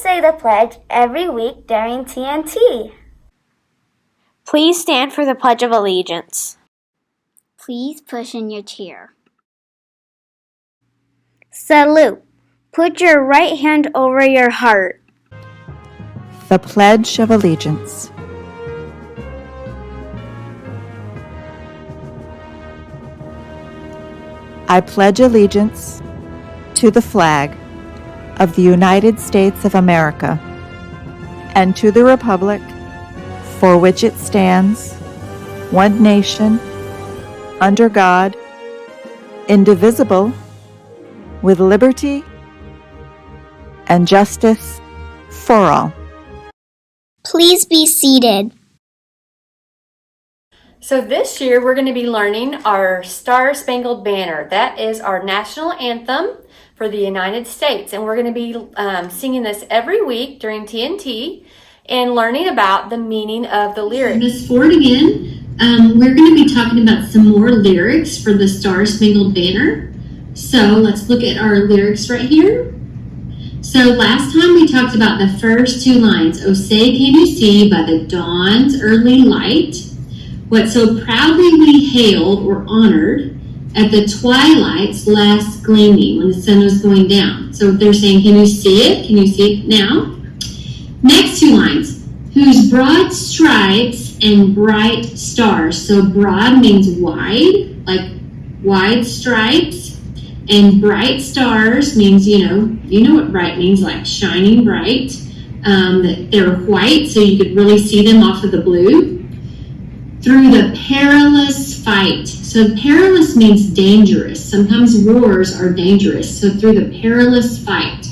say the pledge every week during TNT. Please stand for the Pledge of Allegiance. Please push in your chair. Salute. Put your right hand over your heart. The Pledge of Allegiance. I pledge allegiance to the flag of the United States of America and to the republic for which it stands, one nation, under God, indivisible, with liberty and justice for all. Please be seated. So this year we're going to be learning our Star-Spangled Banner. That is our national anthem for the United States. And we're going to be singing this every week during TNT and learning about the meaning of the lyrics. Miss Ford again. We're going to be talking about some more lyrics for the Star-Spangled Banner. So let's look at our lyrics right here. So last time we talked about the first two lines. Oh, say can you see by the dawn's early light what so proudly we hailed or honored at the twilight's last gleaming when the sun was going down. So they're saying, can you see it? Can you see it now? Next two lines, whose broad stripes and bright stars. So broad means wide, like wide stripes, and bright stars means, you know what bright means, like shining bright. That they're white, so you could really see them off of the blue. Through the perilous fight. So perilous means dangerous. Sometimes wars are dangerous. So through the perilous fight.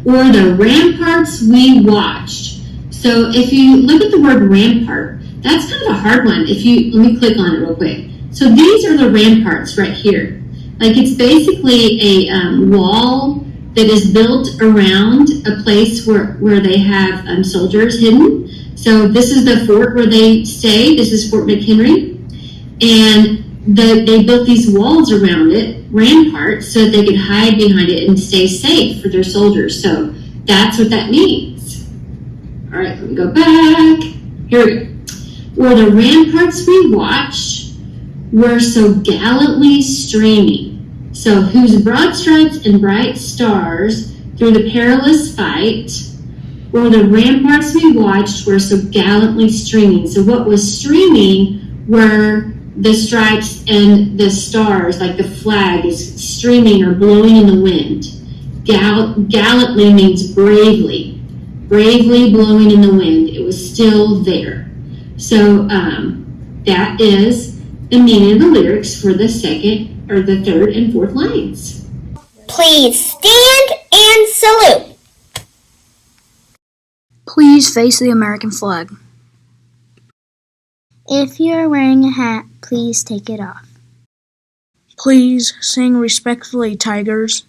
Or the ramparts we watched. So if you look at the word rampart, that's kind of a hard one. Let me click on it real quick. So these are the ramparts right here. Like it's basically a wall that is built around a place where they have soldiers hidden. So this is the fort where they stay. This is Fort McHenry. And they built these walls around it, ramparts, so that they could hide behind it and stay safe for their soldiers. So that's what that means. All right, let me go back. Here we go. Where the ramparts we watched were so gallantly streaming. So whose broad stripes and bright stars through the perilous fight, or the ramparts we watched were so gallantly streaming. So what was streaming were the stripes and the stars, like the flag is streaming or blowing in the wind. Gallantly means bravely blowing in the wind. It was still there. So that is the meaning of the lyrics for the second or the third and fourth lines. Please stand and salute. Please face the American flag. If you're wearing a hat, please take it off. Please sing respectfully, Tigers.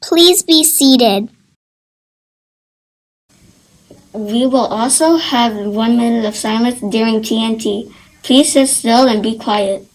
Please be seated. We will also have 1 minute of silence during TNT. Please sit still and be quiet.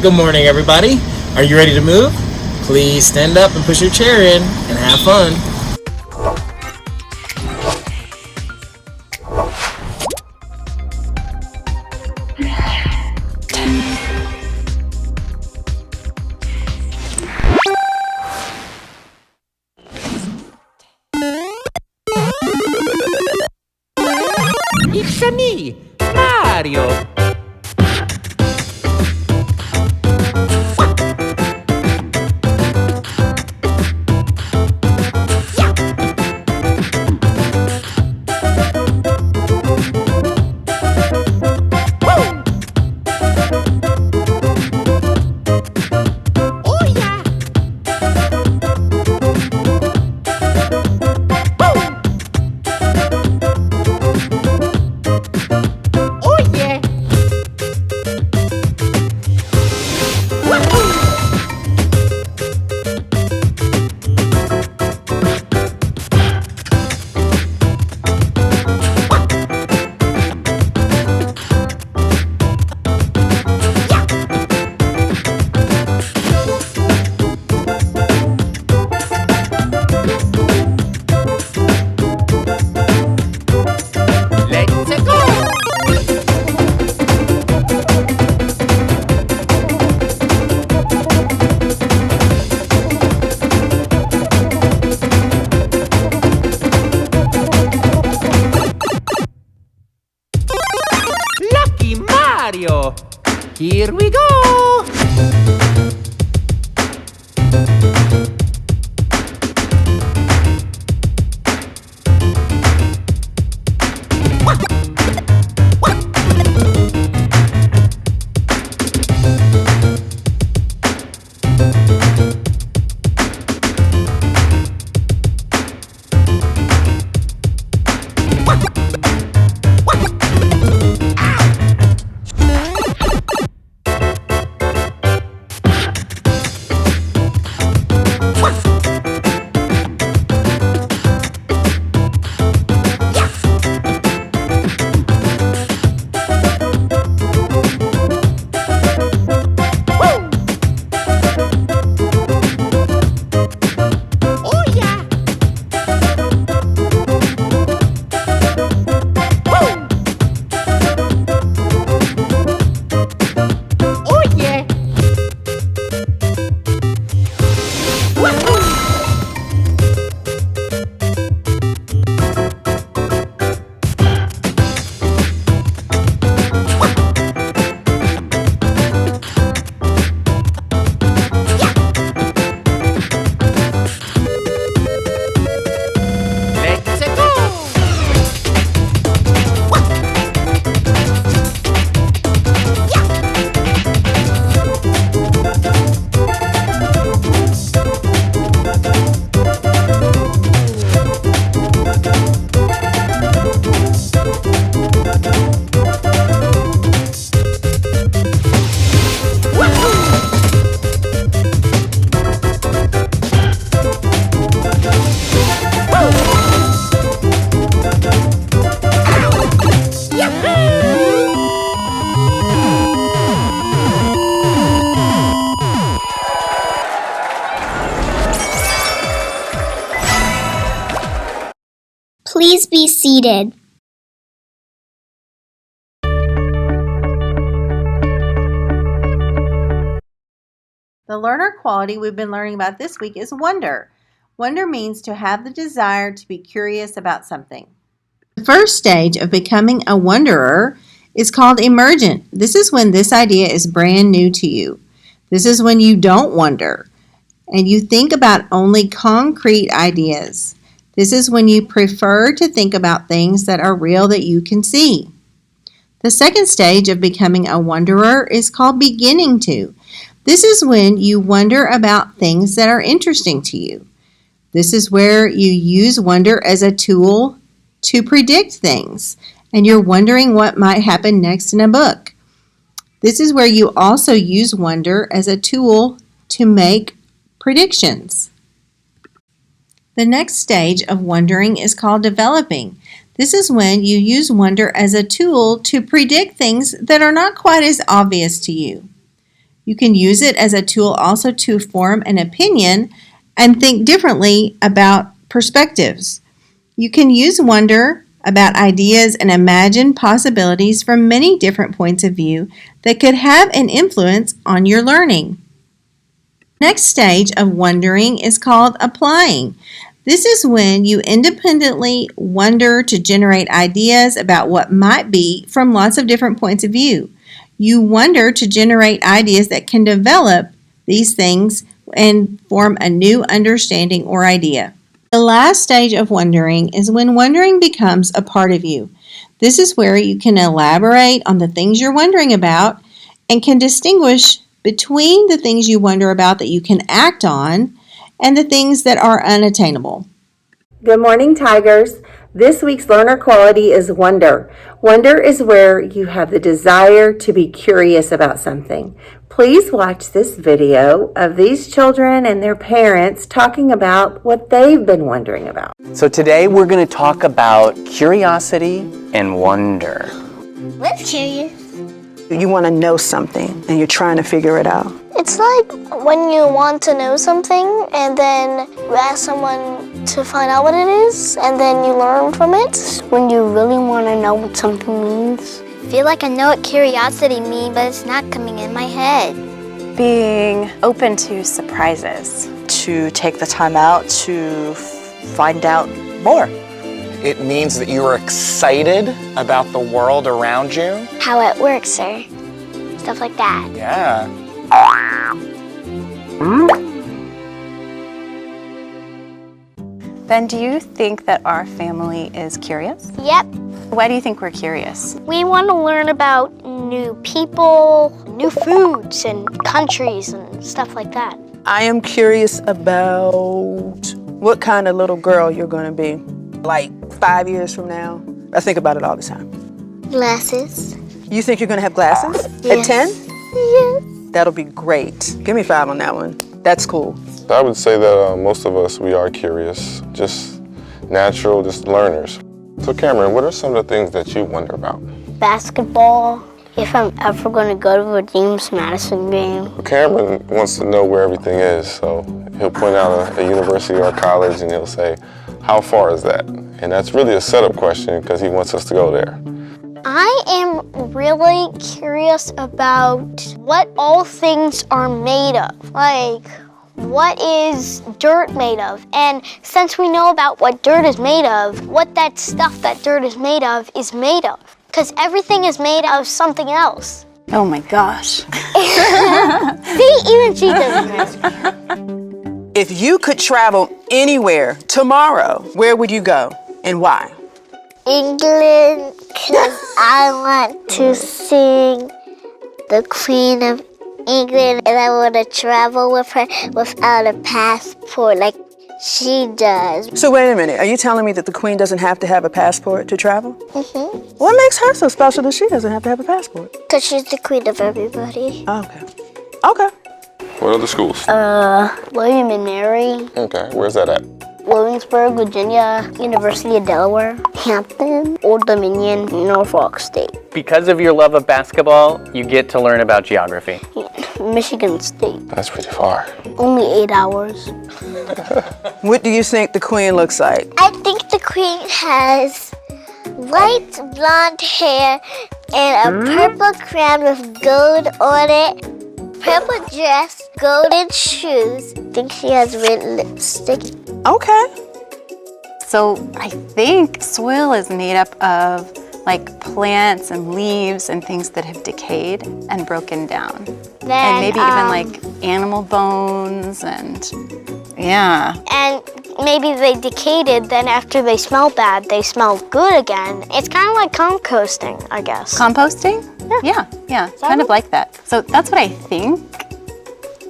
Good morning, everybody. Are you ready to move? Please stand up and push your chair in and have fun. It's me, Mario. Mario. Here we go! Please be seated. The learner quality we've been learning about this week is wonder. Wonder means to have the desire to be curious about something. The first stage of becoming a wonderer is called emergent. This is when this idea is brand new to you. This is when you don't wonder and you think about only concrete ideas. This is when you prefer to think about things that are real that you can see. The second stage of becoming a wonderer is called beginning to. This is when you wonder about things that are interesting to you. This is where you use wonder as a tool to predict things, and you're wondering what might happen next in a book. This is where you also use wonder as a tool to make predictions. The next stage of wondering is called developing. This is when you use wonder as a tool to predict things that are not quite as obvious to you. You can use it as a tool also to form an opinion and think differently about perspectives. You can use wonder about ideas and imagine possibilities from many different points of view that could have an influence on your learning. Next stage of wondering is called applying. This is when you independently wonder to generate ideas about what might be from lots of different points of view. You wonder to generate ideas that can develop these things and form a new understanding or idea. The last stage of wondering is when wondering becomes a part of you. This is where you can elaborate on the things you're wondering about and can distinguish between the things you wonder about that you can act on and the things that are unattainable. Good morning, Tigers. This week's learner quality is wonder. Wonder is where you have the desire to be curious about something. Please watch this video of these children and their parents talking about what they've been wondering about. So today we're going to talk about curiosity and wonder. What's curious? You want to know something and you're trying to figure it out. It's like when you want to know something and then you ask someone to find out what it is and then you learn from it. When you really want to know what something means. I feel like I know what curiosity means, but it's not coming in my head. Being open to surprises. To take the time out to find out more. It means that you are excited about the world around you. How it works, sir. Stuff like that. Yeah. Ben, do you think that our family is curious? Yep. Why do you think we're curious? We want to learn about new people, new foods, and countries and stuff like that. I am curious about what kind of little girl you're going to be. Like 5 years from now. I think about it all the time. Glasses. You think you're going to have glasses? Yes. At 10? Yes. That'll be great. Give me 5 on that one. That's cool. I would say that most of us, we are curious, just natural, just learners. So Cameron, what are some of the things that you wonder about? Basketball. If I'm ever going to go to a James Madison game. Well, Cameron wants to know where everything is, so he'll point out a university or a college and he'll say, how far is that? And that's really a setup question because he wants us to go there. I am really curious about what all things are made of. Like, what is dirt made of? And since we know about what dirt is made of, what that stuff that dirt is made of. Because everything is made of something else. Oh my gosh. See, even she doesn't know. If you could travel anywhere tomorrow, where would you go and why? England, because I want to sing the Queen of England and I want to travel with her without a passport like she does. So wait a minute, are you telling me that the Queen doesn't have to have a passport to travel? Mm-hmm. What makes her so special that she doesn't have to have a passport? Because she's the queen of everybody. Oh, okay. Okay. What other schools? William and Mary. Okay, where's that at? Williamsburg, Virginia, University of Delaware, Hampton, Old Dominion, Norfolk State. Because of your love of basketball, you get to learn about geography. Michigan State. That's pretty far. Only 8 hours. What do you think the Queen looks like? I think the Queen has light blonde hair and a purple crown with gold on it, purple dress, golden shoes. I think she has red lipstick. Okay. So I think soil is made up of like plants and leaves and things that have decayed and broken down. Then, and maybe even like animal bones and yeah. And maybe they decayed, then after they smell bad, they smell good again. It's kind of like composting, I guess. Composting? Yeah, kind of like that. So that's what I think.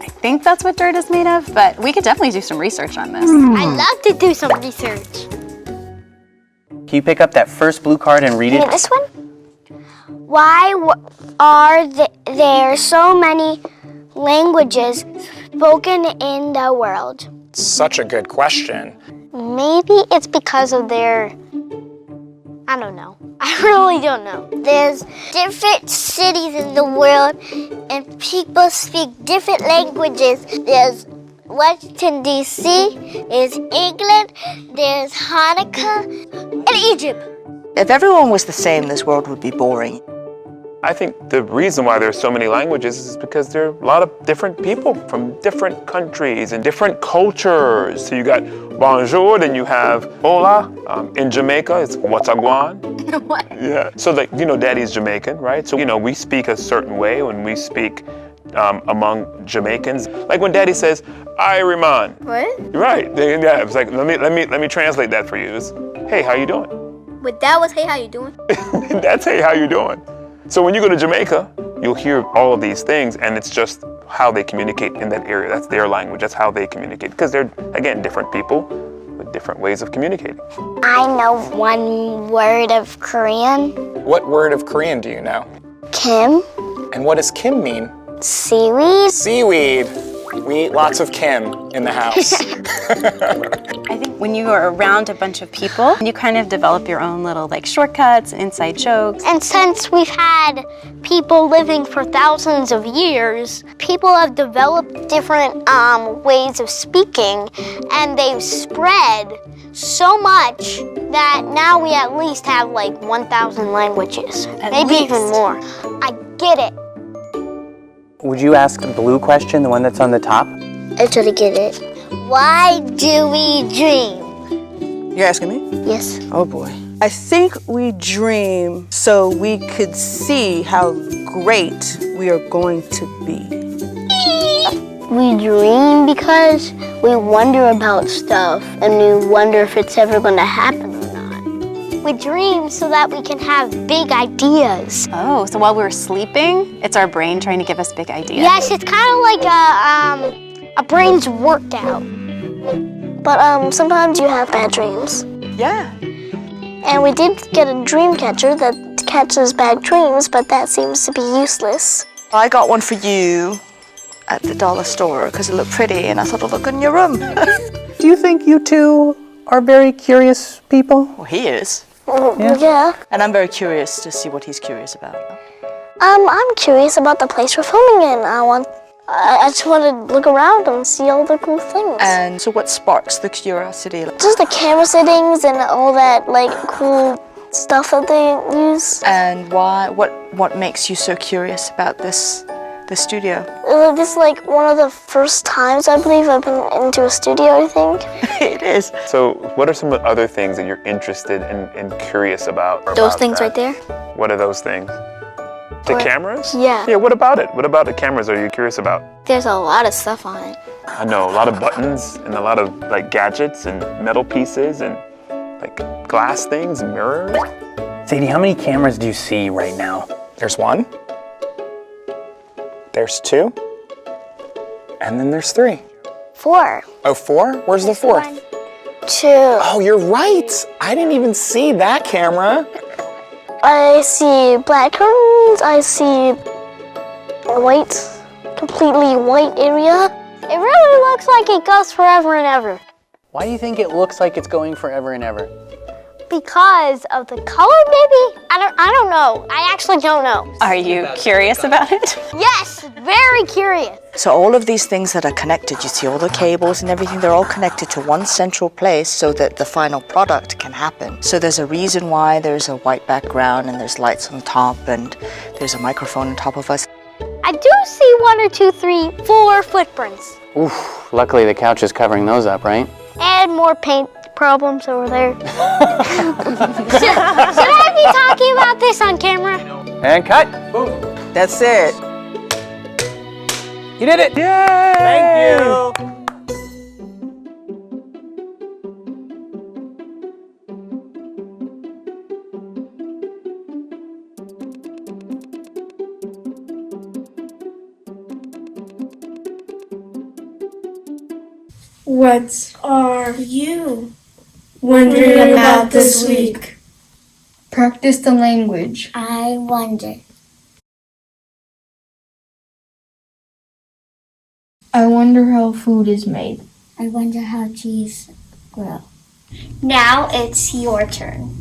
I think that's what dirt is made of, but we could definitely do some research on this. I'd love to do some research. Can you pick up that first blue card and read it? This one? Why are there so many languages spoken in the world? Such a good question. Maybe it's because of their, I don't know. I really don't know. There's different cities in the world and people speak different languages. There's Washington, D.C., there's England, there's Hanukkah, and Egypt. If everyone was the same, this world would be boring. I think the reason why there's so many languages is because there are a lot of different people from different countries and different cultures. So you got bonjour, then you have hola. In Jamaica, it's whatagwan. What? Yeah. So like, Daddy's Jamaican, right? So, we speak a certain way when we speak among Jamaicans. Like when Daddy says, Iriman. What? Right. Yeah, it's like, let me translate that for you. It's, hey, how you doing? But that was, hey, how you doing? That's hey, how you doing? So when you go to Jamaica, you'll hear all of these things, and it's just how they communicate in that area. That's their language. That's how they communicate. Because they're, again, different people with different ways of communicating. I know one word of Korean. What word of Korean do you know? Kim. And what does Kim mean? Seaweed. Seaweed. We eat lots of Kim in the house. I think when you are around a bunch of people, you kind of develop your own little shortcuts, inside jokes. And since we've had people living for thousands of years, people have developed different ways of speaking, and they've spread so much that now we at least have 1,000 languages, maybe even more. I get it. Would you ask the blue question, the one that's on the top? I try to get it. Why do we dream? You're asking me? Yes. Oh boy. I think we dream so we could see how great we are going to be. We dream because we wonder about stuff and we wonder if it's ever going to happen or not. We dream so that we can have big ideas. Oh, so while we're sleeping, it's our brain trying to give us big ideas? Yes, it's kind of like a brain's workout. But sometimes you have bad dreams. Yeah. And we did get a dream catcher that catches bad dreams, but that seems to be useless. I got one for you at the dollar store because it looked pretty and I thought it'd look good in your room. Do you think you two are very curious people? Well, he is. Yeah. And I'm very curious to see what he's curious about. I'm curious about the place we're filming in. I just want to look around and see all the cool things. And so what sparks the curiosity? Just the camera settings and all that cool stuff that they use. And why? What makes you so curious about this studio? This is one of the first times I believe I've been into a studio, I think. It is. So what are some other things that you're interested and curious about? Those things right there. What are those things? The cameras? Yeah. Yeah, what about it? What about the cameras are you curious about? There's a lot of stuff on it. I know, a lot of buttons and a lot of gadgets and metal pieces and glass things, mirrors. Sadie, how many cameras do you see right now? There's one. There's two. And then there's three. 4. Oh, 4? Where's the fourth? 2. Oh, you're right. I didn't even see that camera. I see black curtains. I see completely white area. It really looks like it goes forever and ever. Why do you think it looks like it's going forever and ever? Because of the color, maybe? I don't know. I actually don't know. Are you curious about it? Yes, very curious. So all of these things that are connected, you see all the cables and everything, they're all connected to one central place so that the final product can happen. So there's a reason why there's a white background and there's lights on top and there's a microphone on top of us. I do see 1 or 2, 3, 4 footprints. Oof, luckily the couch is covering those up, right? And more paint problems over there. Should I be talking about this on camera? And cut. Boom. That's it. You did it. Yay! Thank you. What are you wondering about this week? Practice the language. I wonder. I wonder how food is made. I wonder how cheese grows. Now it's your turn.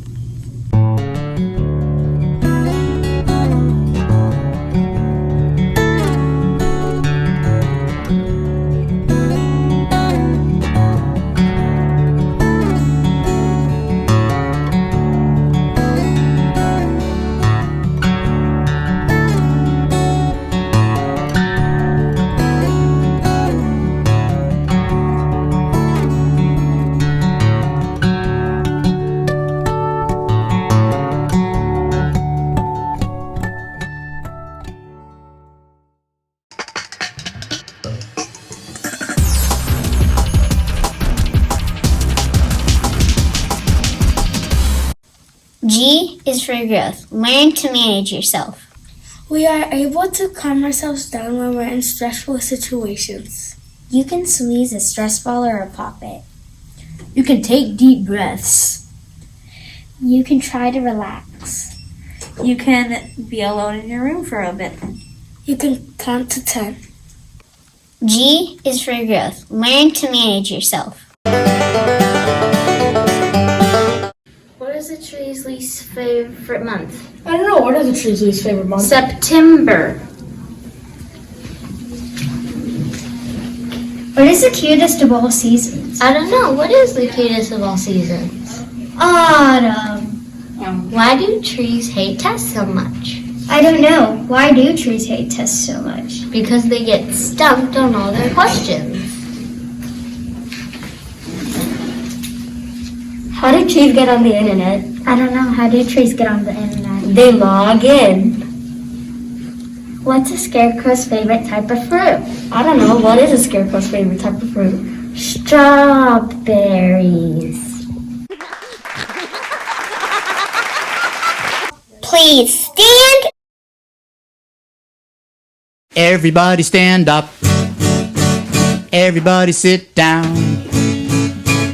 G is for growth. Learn to manage yourself. We are able to calm ourselves down when we're in stressful situations. You can squeeze a stress ball or a pop it. You can take deep breaths. You can try to relax. You can be alone in your room for a bit. You can count to 10. G is for growth. Learn to manage yourself. What is a tree's least favorite month? I don't know. What is a tree's least favorite month? September. What is the cutest of all seasons? I don't know. What is the cutest of all seasons? Autumn. Why do trees hate tests so much? I don't know. Why do trees hate tests so much? Because they get stumped on all their questions. How do trees get on the internet? I don't know. How do trees get on the internet? They log in. What's a scarecrow's favorite type of fruit? I don't know. What is a scarecrow's favorite type of fruit? Strawberries. Please stand. Everybody stand up. Everybody sit down.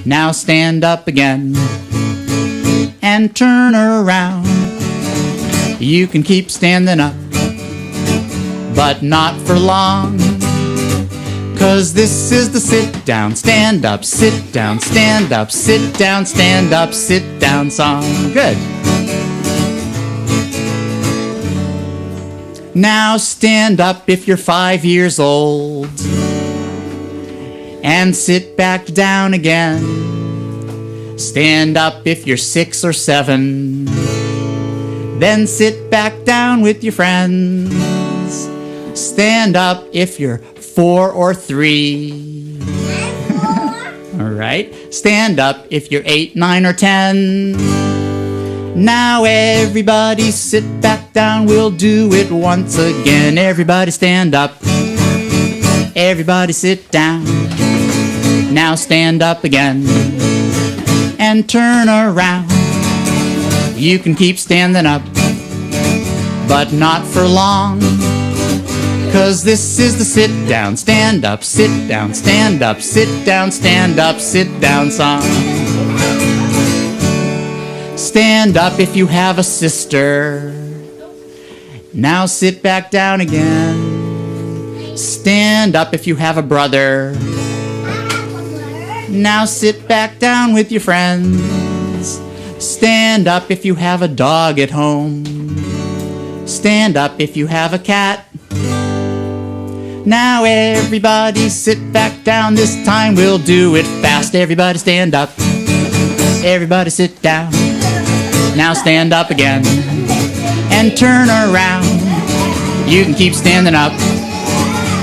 Now stand up again and turn around. You can keep standing up, but not for long. 'Cause this is the sit down, stand up, sit down, stand up, sit down, stand up, sit down song. Good. Now stand up if you're 5 years old and sit back down again. Stand up if you're 6 or 7, then sit back down with your friends. Stand up if you're 4 or 3. All right. Stand up if you're 8, 9, or 10. Now everybody sit back down. We'll do it once again. Everybody stand up. Everybody sit down. Now stand up again and turn around. You can keep standing up, but not for long. 'Cause this is the sit down, stand up, sit down, stand up, sit down, stand up, sit down song. Stand up if you have a sister. Now sit back down again. Stand up if you have a brother. Now sit back down with your friends. Stand up if you have a dog at home. Stand up if you have a cat. Now everybody sit back down. This time we'll do it fast. Everybody stand up. Everybody sit down. Now stand up again and turn around. You can keep standing up,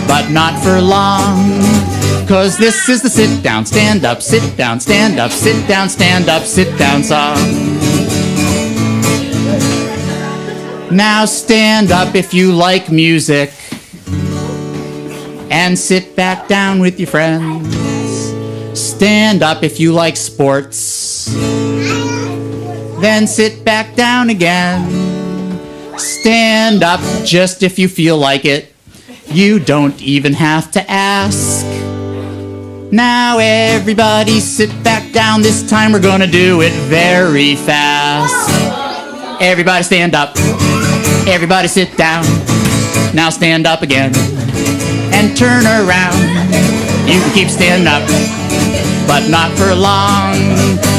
but not for long. 'Cause this is the sit down, stand up, sit down, stand up, sit down, stand up, sit down song. Now stand up if you like music and sit back down with your friends. Stand up if you like sports, then sit back down again. Stand up just if you feel like it. You don't even have to ask. Now everybody sit back down. This time we're gonna do it very fast. Everybody stand up. Everybody sit down. Now stand up again and turn around. You can keep standing up, but not for long.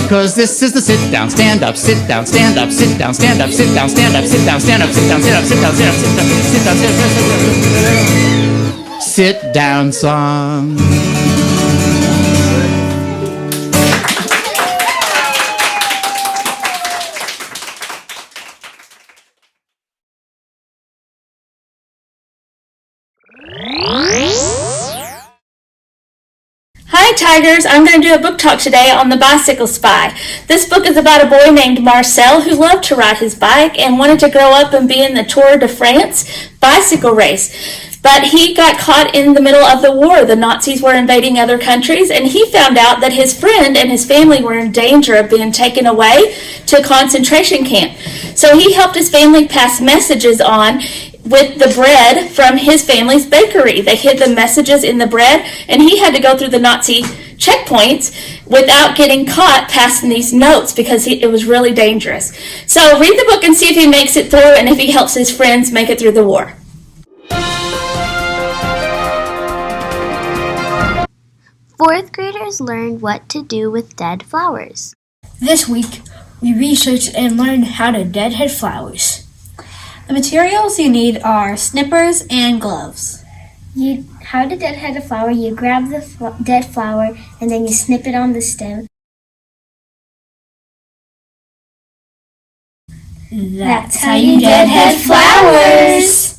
'Cause this is the sit down, stand up, sit down, stand up, sit down, stand up, sit down, stand up, sit down, stand up, sit down, sit up, sit down, sit up, sit down, sit down, sit down song. Hi Tigers, I'm going to do a book talk today on The Bicycle Spy. This book is about a boy named Marcel who loved to ride his bike and wanted to grow up and be in the Tour de France bicycle race. But he got caught in the middle of the war. The Nazis were invading other countries, and he found out that his friend and his family were in danger of being taken away to a concentration camp. So he helped his family pass messages on with the bread from his family's bakery. They hid the messages in the bread, and he had to go through the Nazi checkpoints without getting caught passing these notes because it was really dangerous. So read the book and see if he makes it through and if he helps his friends make it through the war. Fourth graders learned what to do with dead flowers. This week, we researched and learned how to deadhead flowers. The materials you need are snippers and gloves. How to deadhead a flower, you grab the dead flower and then you snip it on the stem. That's how you deadhead flowers!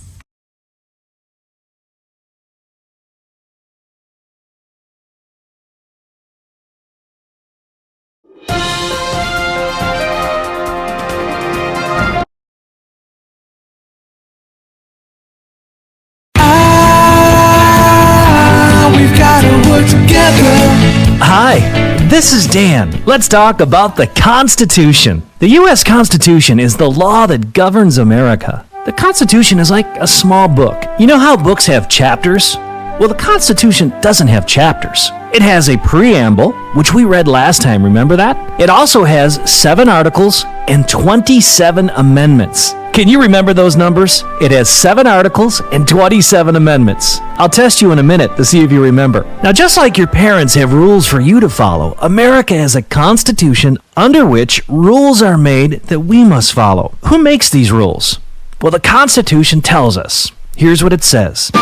Hi, this is Dan. Let's talk about the Constitution. The U.S. Constitution is the law that governs America. The Constitution is like a small book. You know how books have chapters? Well, the Constitution doesn't have chapters. It has a preamble, which we read last time, remember that? It also has 7 articles and 27 amendments. Can you remember those numbers? It has 7 articles and 27 amendments. I'll test you in a minute to see if you remember. Now, just like your parents have rules for you to follow, America has a constitution under which rules are made that we must follow. Who makes these rules? Well, the Constitution tells us. Here's what it says.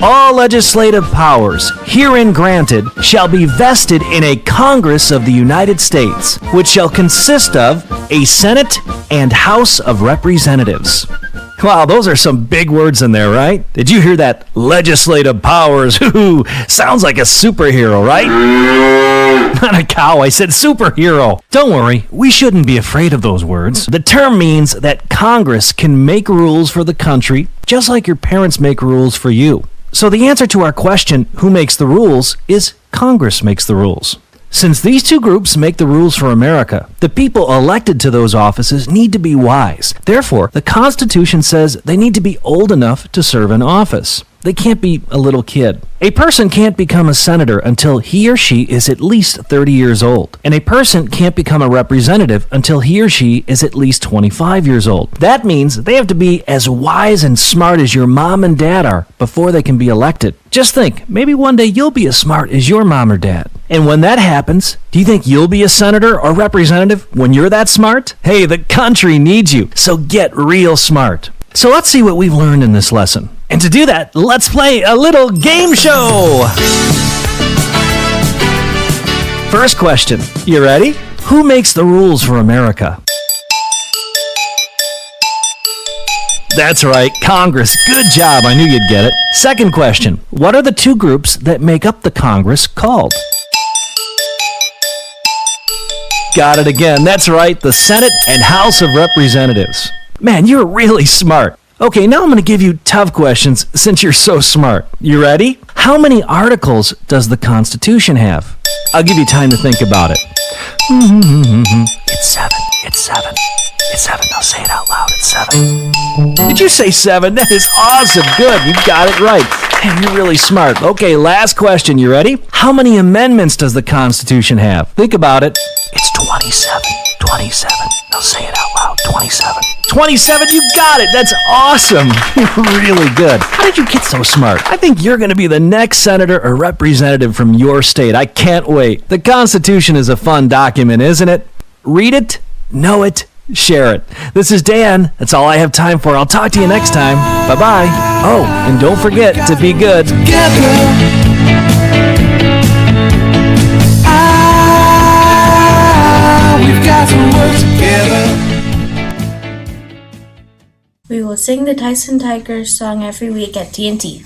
All legislative powers herein granted shall be vested in a Congress of the United States, which shall consist of a Senate and House of Representatives. Wow, those are some big words in there, right? Did you hear that? Legislative powers. Ooh, sounds like a superhero, right? Not a cow, I said superhero. Don't worry, we shouldn't be afraid of those words. The term means that Congress can make rules for the country, just like your parents make rules for you. So the answer to our question, who makes the rules, is Congress makes the rules. Since these two groups make the rules for America, the people elected to those offices need to be wise. Therefore, the Constitution says they need to be old enough to serve in office. They can't be a little kid. A person can't become a senator until he or she is at least 30 years old. And a person can't become a representative until he or she is at least 25 years old. That means they have to be as wise and smart as your mom and dad are before they can be elected. Just think, maybe one day you'll be as smart as your mom or dad. And when that happens, do you think you'll be a senator or representative when you're that smart? Hey, the country needs you, so get real smart. So let's see what we've learned in this lesson. And to do that, let's play a little game show. First question, you ready? Who makes the rules for America? That's right, Congress. Good job, I knew you'd get it. Second question, what are the two groups that make up the Congress called? Got it again, that's right, the Senate and House of Representatives. Man, you're really smart. Okay, now I'm going to give you tough questions since you're so smart. You ready? How many articles does the Constitution have? I'll give you time to think about it. It's 7. It's 7. It's 7. Now say it out loud. It's 7. Did you say 7? That is awesome. Good. You got it right. Man, you're really smart. Okay, last question. You ready? How many amendments does the Constitution have? Think about it. It's 27. 27. Now say it out loud. 27. 27, you got it. That's awesome. Really good. How did you get so smart? I think you're going to be the next senator or representative from your state. I can't wait. The Constitution is a fun document, isn't it? Read it, know it, share it. This is Dan. That's all I have time for. I'll talk to you next time. Bye-bye. Oh, and don't forget to be good. We've got to work together. We will sing the Tyson Tigers song every week at TNT.